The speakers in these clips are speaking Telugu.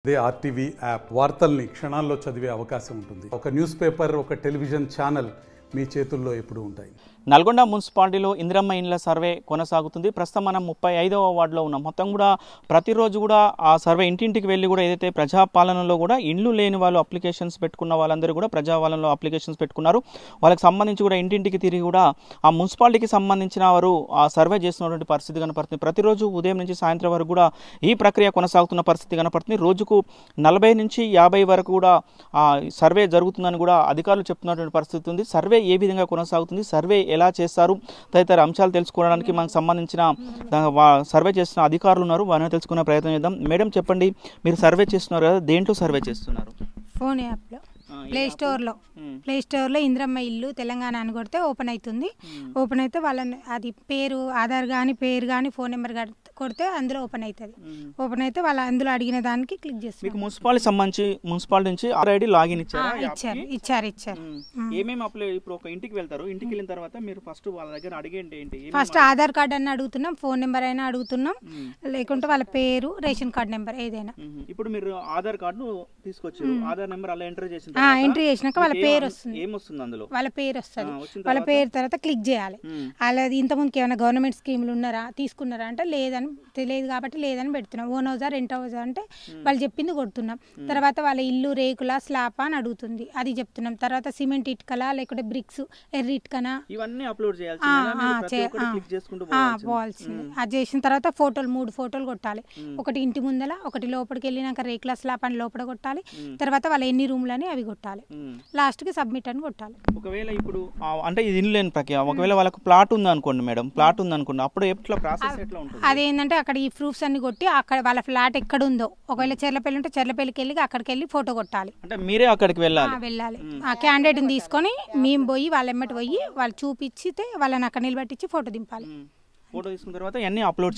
అదే ఆర్టీవీ యాప్ వార్తల్ని క్షణాల్లో చదివే అవకాశం ఉంటుంది. ఒక న్యూస్ పేపర్, ఒక టెలివిజన్ ఛానల్ మీ చేతుల్లో ఎప్పుడూ ఉంటాయి. నల్గొండ మున్సిపాలిటీలో ఇందిరమ్మ ఇండ్ల సర్వే కొనసాగుతుంది. ప్రస్తుతం మనం 35వ వార్డులో ఉన్నాం. మొత్తం కూడా ప్రతిరోజు కూడా ఆ సర్వే ఇంటింటికి వెళ్ళి కూడా ఏదైతే ప్రజాపాలనలో కూడా ఇండ్లు లేని వాళ్ళు అప్లికేషన్స్ పెట్టుకున్న వాళ్ళందరూ కూడా ప్రజాపాలనలో అప్లికేషన్స్ పెట్టుకున్నారు. వాళ్ళకి సంబంధించి కూడా ఇంటింటికి తిరిగి కూడా ఆ మున్సిపాలిటీకి సంబంధించిన వారు ఆ సర్వే చేస్తున్నటువంటి పరిస్థితి కనపడుతుంది. ప్రతిరోజు ఉదయం నుంచి సాయంత్రం వరకు కూడా ఈ ప్రక్రియ కొనసాగుతున్న పరిస్థితి కనపడుతుంది. రోజుకు 40 నుంచి 50 వరకు కూడా సర్వే జరుగుతుందని కూడా అధికారులు చెప్తున్నటువంటి పరిస్థితి ఉంది. సర్వే ఏ విధంగా కొనసాగుతుంది, సర్వే ఎలా చేస్తారు తదితర అంశాలు తెలుసుకోవడానికి మనకు సంబంధించిన సర్వే చేస్తున్న అధికారులు ఉన్నారు. వారిని తెలుసుకునే ప్రయత్నం చేద్దాం. మేడం చెప్పండి, మీరు సర్వే చేస్తున్నారు కదా, దేంట్లో సర్వే చేస్తున్నారు? ఫోన్ యాప్లో, ప్లే స్టోర్లో ఇందిరమ్మ ఇల్లు తెలంగాణ అని కొడితే ఓపెన్ అవుతుంది. ఓపెన్ అయితే వాళ్ళని అది పేరు, ఆధార్ కానీ పేరు కానీ ఫోన్ నెంబర్ కొడితే అందులో ఓపెన్ అవుతుంది. ఓపెన్ అయితే వాళ్ళు అందులో అడిగిన దానికి క్లిక్ చేస్తారు. మీకు మున్సిపాలిటీ సంబంధించి మున్సిపాలిటీ నుంచి ఆర్ఐడి లాగిన్ ఇచ్చారు. ఏమేమి అప్లై ఇప్పుడు ఒక ఇంటికి వెళ్తారు, ఇంటికి వెళ్ళిన తర్వాత మీరు ఫస్ట్ వాళ్ళ దగ్గర అడిగేంటి ఏంటి? ఫస్ట్ ఆధార్ కార్డు అని అడుగుతున్నాం, ఫోన్ నెంబర్ అయినా అడుగుతున్నాం, లేకుంటే వాళ్ళ పేరు, రేషన్ కార్డు నెంబర్ ఏదైనా. ఇప్పుడు మీరు ఆధార్ కార్డు తీసుకొచ్చారు, ఆధార్ నెంబర్ అలా ఎంటర్ చేసినాక వాళ్ళ పేరు వస్తుంది. ఏమొస్తుంది అందులో? వాళ్ళ పేరు వస్తుంది. వాళ్ళ పేరు తర్వాత క్లిక్ చేయాలి. అలా ఇంతకుముందుకు ఏమైనా గవర్నమెంట్ స్కీములు తీసుకున్నారా అంటే లేదని తెలియదు కాబట్టి లేదని పెడుతున్నాం. ఓన్ హౌజా రెంట్ హౌజా అంటే వాళ్ళు చెప్పింది కొడుతున్నాం. తర్వాత వాళ్ళ ఇల్లు రేకుల స్లాపా అని అడుగుతుంది, అది చెప్తున్నాం. తర్వాత సిమెంట్ ఇటుకలా లేకుంటే బ్రిక్స్, ఎర్ర ఇటుకనా, ఇవన్నీ అప్లోడ్ పోవాల్సింది. అది చేసిన తర్వాత ఫోటోలు 3 ఫోటోలు కొట్టాలి. ఒకటి ఇంటి ముందల, ఒకటి లోపలికి వెళ్ళినాక రేకుల స్లాప్ అని లోపల కొట్టాలి. తర్వాత వాళ్ళ ఎన్ని రూమ్లు అని అవి కొట్టాలి. లాస్ట్ కి సబ్మిట్ అని కొట్టాలి. ఒకవేళ ఇప్పుడు అంటే ఇది ఇల్లు లేని ప్రక్రియ, ఒకవేళ వాళ్ళకి ప్లాట్ ఉంది అనుకోండి మేడం, ప్లాట్ ఉంది అనుకోండి, అప్పుడు ఎట్లా ప్రాసెస్ ఎట్లా ఉంటుంది? అదేంటంటే అక్కడ ఈ ప్రూఫ్స్ అన్ని కొట్టి అక్కడ వాళ్ళ ఫ్లాట్ ఎక్కడ ఉందో, ఒకవేళ చెర్లపల్లి ఉంటే చెర్లపల్లికి వెళ్ళి అక్కడికి వెళ్ళి ఫోటో కొట్టాలి. అంటే మీరే అక్కడికి వెళ్ళాలి. ఆ క్యాండిడేట్ ని తీసుకొని మేము పోయి వాళ్ళ ఎమ్మటి పోయి వాళ్ళు చూపించితే వాళ్ళని అక్కడ నిలబెట్టించి ఫోటో దింపాలి. ఫోటో తీసుకున్న తర్వాత అన్ని అప్లోడ్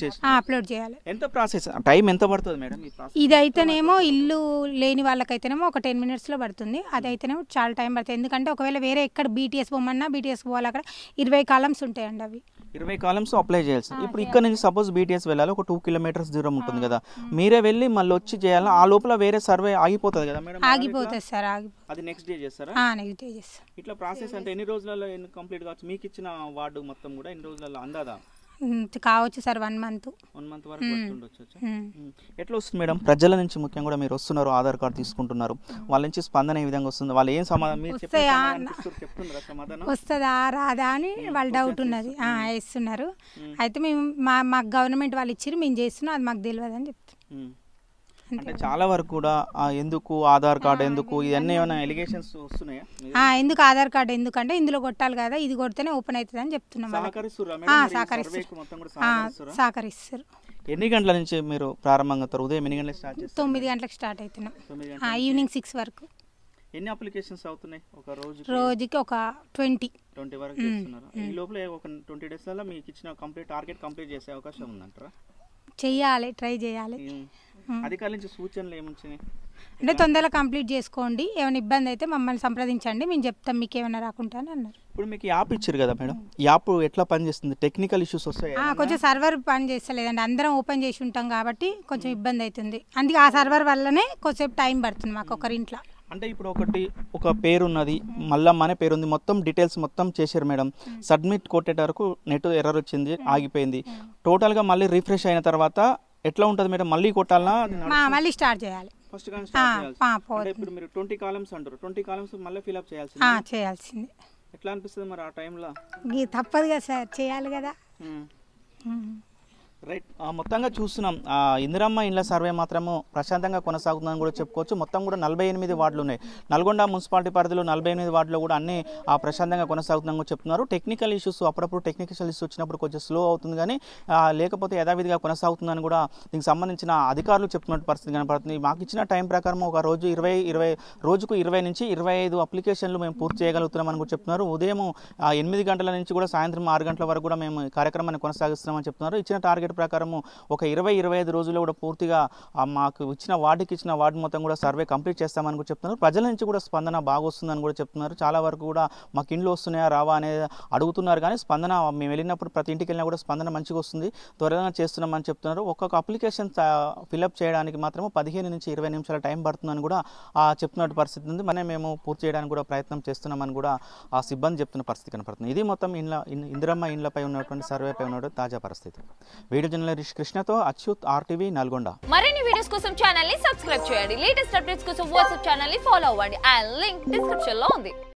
చేయాలి. ఎంత ప్రాసెస్, టైం ఎంత పడుతుంది మేడం? ఇది అయితేనేమో ఇల్లు లేని వాళ్ళకైతేనేమో ఒక 10 minutes లో పడుతుంది. అది అయితేనేమో చాలా టైం పడుతుంది. ఎందుకంటే ఒకవేళ వేరే ఎక్కడ బీటీఎస్ పోమన్నా బీటీఎస్ పోవాలి, అక్కడ 20 కాలమ్స్ ఉంటాయండి. అవి 20 కాలమ్స్ అప్లై చేయాల్సి. ఇప్పుడు ఇక్కడ నుంచి సపోజ్ బీటీఎస్ వెళ్ళాలి, ఒక 2 kilometers దూరం ఉంటుంది కదా, మీరే వెళ్ళి మళ్ళీ వచ్చి చేయాలి. ఆ లోపల వేరే సర్వే ఆగిపోతుంది కదా మేడం? ఆగిపోతుంది సార్. అది నెక్స్ట్ డే చేస్తారా? నెక్స్ట్ డే చేస్తారు. ఇట్లా ప్రాసెస్ అంటే ఎన్ని రోజులలో కంప్లీట్ కావచ్చు? మీకు ఇచ్చిన వార్డు మొత్తం కూడా ఎన్ని రోజులలో అందాదా? కావచ్చు సార్, 1 month వరకు ఉండొచ్చు. ఎట్లా వస్తుంది మేడం ప్రజల నుంచి? ముఖ్యంగా కూడా మీరు వస్తున్నారు, ఆధార్ కార్డు తీసుకుంటున్నారు, వాళ్ళ నుంచి స్పందన ఏ విధంగా వస్తుంది? వాళ్ళు ఏం సమాధానం వస్తుందా రాదా అని వాళ్ళ డౌట్ ఉన్నది, ఇస్తున్నారు. అయితే మేము మాకు గవర్నమెంట్ వాళ్ళు ఇచ్చి మేము చేస్తున్నాం, అది మాకు తెలియదు అని చెప్తాం. అంటే చాలా వరకు కూడా ఎందుకు ఆధార్ కార్డు ఎందుకు, ఇవన్నీ ఏమైనా ఎలిగేషన్స్ వస్తున్నాయా? ఎందుకు ఆధార్ కార్డు ఎందుకంటే ఇందులో కొట్టాలి కదా, ఇది కొడితేనే ఓపెన్ అవుతుంది అని చెప్తున్నాం. సహకరిస్తారు. ఎన్ని గంటల నుంచి మీరు ప్రారంభంగా? ఉదయం ఎన్ని గంటలకు స్టార్ట్ చేస్తారు? 9 గంటలకు స్టార్ట్ అవుతున్నాం, ఈవినింగ్ 6 వరకు. ఎన్ని అప్లికేషన్స్ అవుతున్నాయి ఒక రోజుకి? ఒక 20 వరకు చేస్తున్నారు. ఈ లోపల ఒక 20 days లలో మీకు ఇచ్చిన టార్గెట్ కంప్లీట్ చేసే అవకాశం ఉందంటారా? చెయ్యాలి, ట్రై చేయాలి. అధికారుల నుంచి సూచనలు ఏమొచ్చినాయి అంటే తొందరగా కంప్లీట్ చేసుకోండి, ఏమైనా ఇబ్బంది అయితే మమ్మల్ని సంప్రదించండి, మేము చెప్తాం మీకు ఏమైనా రాకుండా అని అన్నారు. ఇప్పుడు మీకు యాప్ ఇచ్చారు కదా మేడం, యాప్ ఎట్లా పనిచేస్తుంది? టెక్నికల్ ఇష్యూస్ వస్తాయి? కొంచెం సర్వర్ పని చేస్తలేదండి, అందరం ఓపెన్ చేసి ఉంటాం కాబట్టి కొంచెం ఇబ్బంది అవుతుంది. అందుకే ఆ సర్వర్ వల్లనే కొంచెంసేపు టైం పడుతుంది మాకు ఒకరింట్లో. అంటే ఇప్పుడు ఒక పేరు ఉన్నది, మల్లమ్మ అనే పేరు ఉంది, మొత్తం డీటెయిల్స్ మొత్తం చేశారు మేడం, సబ్మిట్ కొట్టే వరకు నెట్ ఎర్రర్ వచ్చింది, ఆగిపోయింది. టోటల్గా మళ్ళీ రిఫ్రెష్ అయిన తర్వాత ఎట్లా ఉంటుంది మేడం? మళ్ళీ కొట్టాలనా? మళ్ళీ స్టార్ట్ చేయాలి. ఫస్ట్ ఇప్పుడు మీరు 20 కాలమ్స్ అంటారు, 20 కాలమ్స్ మళ్ళీ ఫిల్అప్ చేయాల్సింది. ఎట్లా అనిపిస్తుంది మరి ఆ టైంలో? తప్పదు కదా సార్, చేయాలి కదా. రైట్, మొత్తంగా చూస్తున్నాం ఇందిరమ్మ ఇండ్ల సర్వే మాత్రము ప్రశాంతంగా కొనసాగుతుందని కూడా చెప్పుకోవచ్చు. మొత్తం కూడా 48 వార్డులు ఉన్నాయి. నల్గొండ మున్సిపాలిటీ పరిధిలో 48 వార్డులో కూడా అన్ని ప్రశాంతంగా కొనసాగుతుందని కూడా చెప్తున్నారు. టెక్నికల్ ఇష్యూస్ అప్పుడప్పుడు టెక్నికల్ ఇష్యూస్ వచ్చినప్పుడు కొంచెం స్లో అవుతుంది, కానీ లేకపోతే యథావిధిగా కొనసాగుతుందని కూడా దీనికి సంబంధించిన అధికారులు చెప్తున్నట్టు పరిస్థితి కనపడుతుంది. మాకు ఇచ్చిన టైం ప్రకారం ఒక రోజుకు 20 నుంచి 25 అప్లికేషన్లు మేము పూర్తి చేయగలుగుతున్నామని కూడా చెప్తున్నారు. ఉదయం 8 గంటల నుంచి కూడా సాయంత్రం 6 గంటల వరకు కూడా మేము కార్యక్రమాన్ని కొనసాగిస్తున్నామని చెప్తున్నారు. ఇచ్చిన టార్గెట్ చెప్పినట్టు ప్రకారము ఒక 20-25 రోజుల్లో కూడా పూర్తిగా మాకు ఇచ్చిన వార్డు మొత్తం కూడా సర్వే కంప్లీట్ చేస్తామని కూడా చెప్తున్నారు. ప్రజల నుంచి కూడా స్పందన బాగా వస్తుందని కూడా చెప్తున్నారు. చాలా వరకు కూడా మాకు ఇండ్లు వస్తున్నాయా రావా అనేది అడుగుతున్నారు, కానీ స్పందన మేము వెళ్ళినప్పుడు ప్రతి ఇంటికి వెళ్ళినా కూడా స్పందన మంచిగా వస్తుంది, త్వరగా చేస్తున్నామని చెప్తున్నారు. ఒక్కొక్క అప్లికేషన్ ఫిలప్ చేయడానికి మాత్రం 15 నుంచి 20 నిమిషాల టైం పడుతుందని కూడా చెప్తున్నట్టు పరిస్థితి ఉంది. మేము పూర్తి చేయడానికి కూడా ప్రయత్నం చేస్తున్నామని కూడా ఆ సిబ్బంది చెప్తున్న పరిస్థితి కనపడుతుంది. ఇది మొత్తం ఇందిరమ్మ ఇండ్లపై ఉన్నటువంటి సర్వేపై ఉన్నటువంటి తాజా పరిస్థితి. వీడియో జర్నలిస్ట్ కృష్ణతో అచ్యుత్, RTV, నల్గొండ. మరిన్ని వీడియోస్ కోసం ఛానల్ ని సబ్స్క్రైబ్ చేయండి. లేటెస్ట్ అప్డేట్స్ కోసం వాట్సాప్ ఛానల్ ని ఫాలో అవ్వండి. ఆ లింక్ డిస్క్రిప్షన్ లో ఉంది.